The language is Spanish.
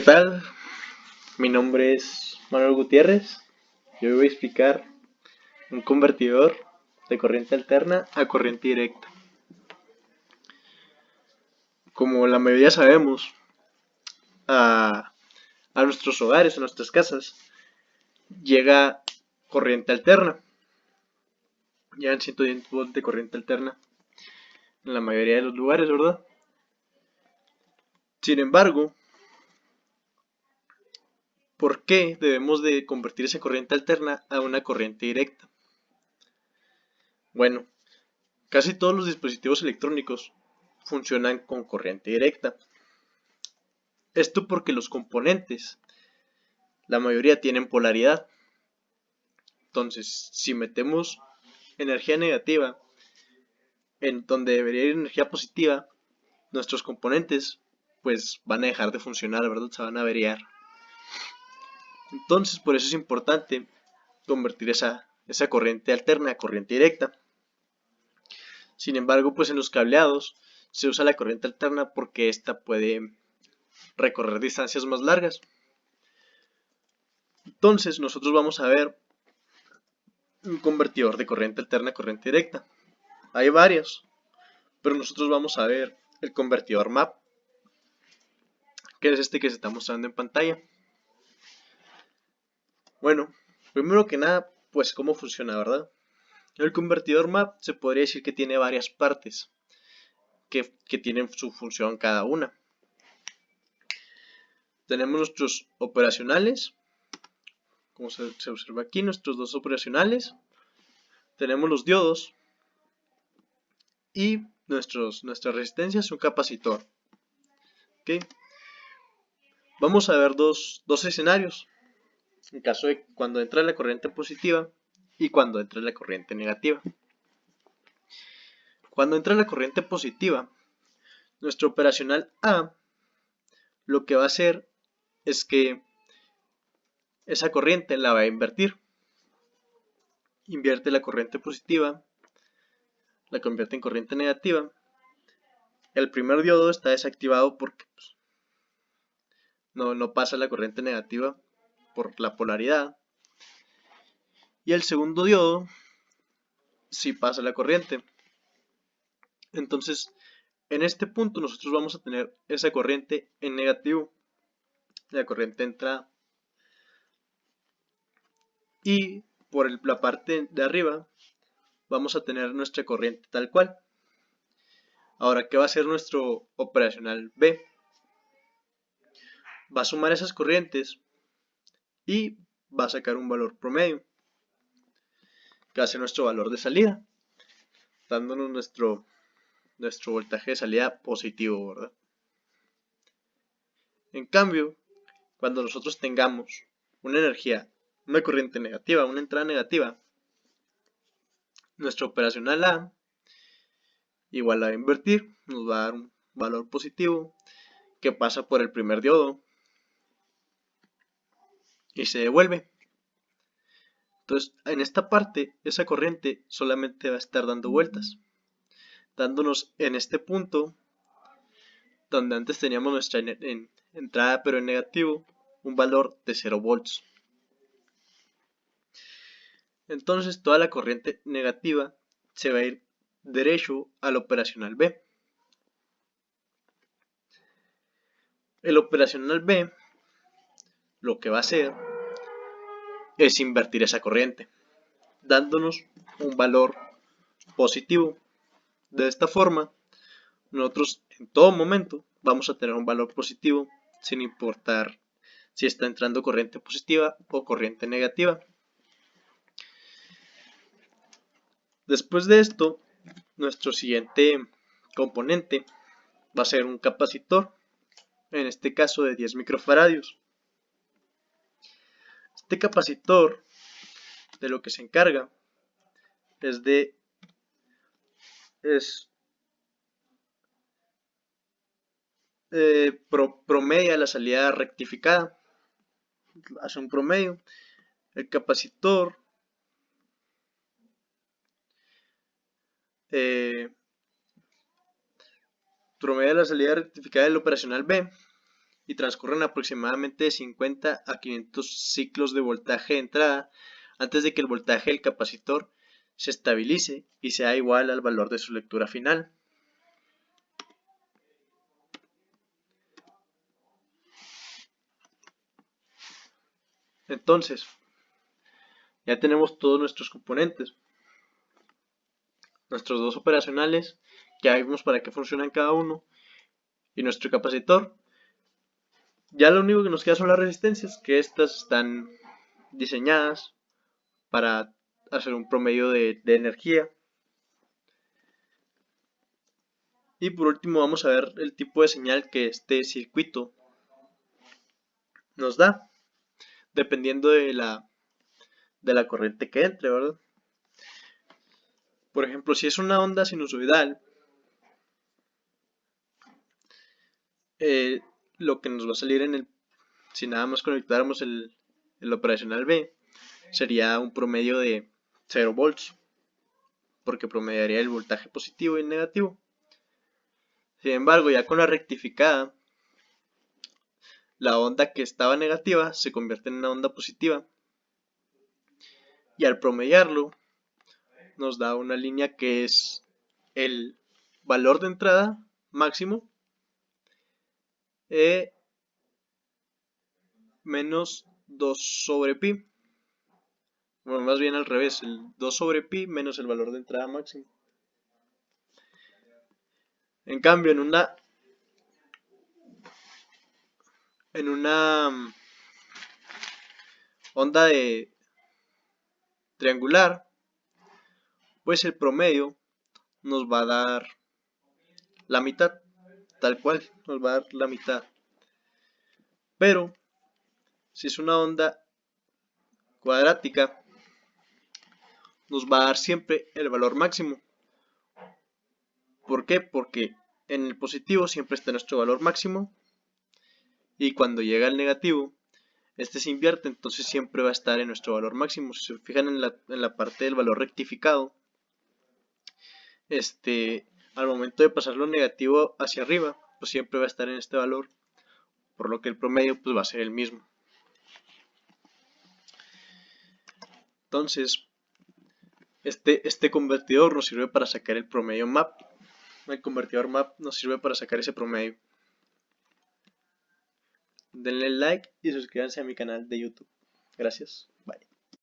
tal? Mi nombre es Manuel Gutiérrez. Yo voy a explicar un convertidor de corriente alterna a corriente directa. Como la mayoría sabemos, a nuestros hogares, a nuestras casas, llega corriente alterna. Llegan 110 volts de corriente alterna en la mayoría de los lugares, ¿verdad? Sin embargo, ¿por qué debemos de convertir esa corriente alterna a una corriente directa? Bueno, casi todos los dispositivos electrónicos funcionan con corriente directa. Esto porque los componentes, la mayoría tienen polaridad. Entonces, si metemos energía negativa en donde debería ir energía positiva, nuestros componentes pues van a dejar de funcionar, ¿verdad? Se van a averiar. Entonces, por eso es importante convertir esa corriente alterna a corriente directa. Sin embargo, pues en los cableados se usa la corriente alterna porque esta puede recorrer distancias más largas. Entonces, nosotros vamos a ver un convertidor de corriente alterna a corriente directa. Hay varios, pero nosotros vamos a ver el convertidor MAP, que es este que se está mostrando en pantalla. Bueno, primero que nada, pues cómo funciona, ¿verdad? El convertidor MAP se podría decir que tiene varias partes que tienen su función cada una. Tenemos nuestros operacionales, como se observa aquí, nuestros dos operacionales. Tenemos los diodos y nuestras resistencias y un capacitor. ¿Okay? Vamos a ver dos escenarios, en caso de cuando entra la corriente positiva y cuando entra la corriente negativa. Cuando entra la corriente positiva, nuestro operacional A lo que va a hacer es que esa corriente la va a invertir. Invierte la corriente positiva, la convierte en corriente negativa. El primer diodo está desactivado porque pues, no pasa la corriente negativa por la polaridad. Y el segundo diodo sí pasa la corriente. Entonces, en este punto nosotros vamos a tener esa corriente en negativo. La corriente entra y por la parte de arriba vamos a tener nuestra corriente tal cual. Ahora, ¿qué va a hacer nuestro operacional B? Va a sumar esas corrientes y va a sacar un valor promedio, que va a ser nuestro valor de salida, dándonos nuestro voltaje de salida positivo, ¿verdad? En cambio, cuando nosotros tengamos una corriente negativa, una entrada negativa, nuestro operacional A igual a invertir, nos va a dar un valor positivo que pasa por el primer diodo y se devuelve. Entonces, en esta parte, esa corriente solamente va a estar dando vueltas, dándonos en este punto, donde antes teníamos nuestra entrada pero en negativo, un valor de 0 volts. Entonces, toda la corriente negativa se va a ir derecho al operacional B. El operacional B lo que va a hacer es invertir esa corriente, dándonos un valor positivo. De esta forma, nosotros en todo momento vamos a tener un valor positivo sin importar si está entrando corriente positiva o corriente negativa. Después de esto, nuestro siguiente componente va a ser un capacitor, en este caso de 10 microfaradios. Este capacitor de lo que se encarga promedia la salida rectificada, hace un promedio. El capacitor promedia la salida rectificada del operacional B y transcurren aproximadamente de 50 a 500 ciclos de voltaje de entrada antes de que el voltaje del capacitor se estabilice y sea igual al valor de su lectura final. Entonces, ya tenemos todos nuestros componentes, nuestros dos operacionales, ya vimos para qué funcionan cada uno, y nuestro capacitor. Ya lo único que nos queda son las resistencias, que estas están diseñadas para hacer un promedio de energía. Y por último vamos a ver el tipo de señal que este circuito nos da, dependiendo de la corriente que entre, ¿verdad? Por ejemplo, si es una onda sinusoidal, lo que nos va a salir si nada más conectáramos el operacional B, sería un promedio de 0 volts, porque promediaría el voltaje positivo y el negativo. Sin embargo, ya con la rectificada, la onda que estaba negativa se convierte en una onda positiva, y al promediarlo nos da una línea que es el valor de entrada máximo menos 2 sobre pi. Bueno, más bien al revés, el 2 sobre pi menos el valor de entrada máximo. En cambio, en una onda de triangular, pues el promedio nos va a dar la mitad, tal cual, nos va a dar la mitad. Pero, si es una onda cuadrática, nos va a dar siempre el valor máximo. ¿Por qué? Porque en el positivo siempre está nuestro valor máximo, y cuando llega el negativo, este se invierte, entonces siempre va a estar en nuestro valor máximo. Si se fijan en la parte del valor rectificado, al momento de pasar lo negativo hacia arriba, pues siempre va a estar en este valor, por lo que el promedio pues va a ser el mismo. Entonces, este convertidor nos sirve para sacar el promedio map. El convertidor map nos sirve para sacar ese promedio. Denle like y suscríbanse a mi canal de YouTube. Gracias.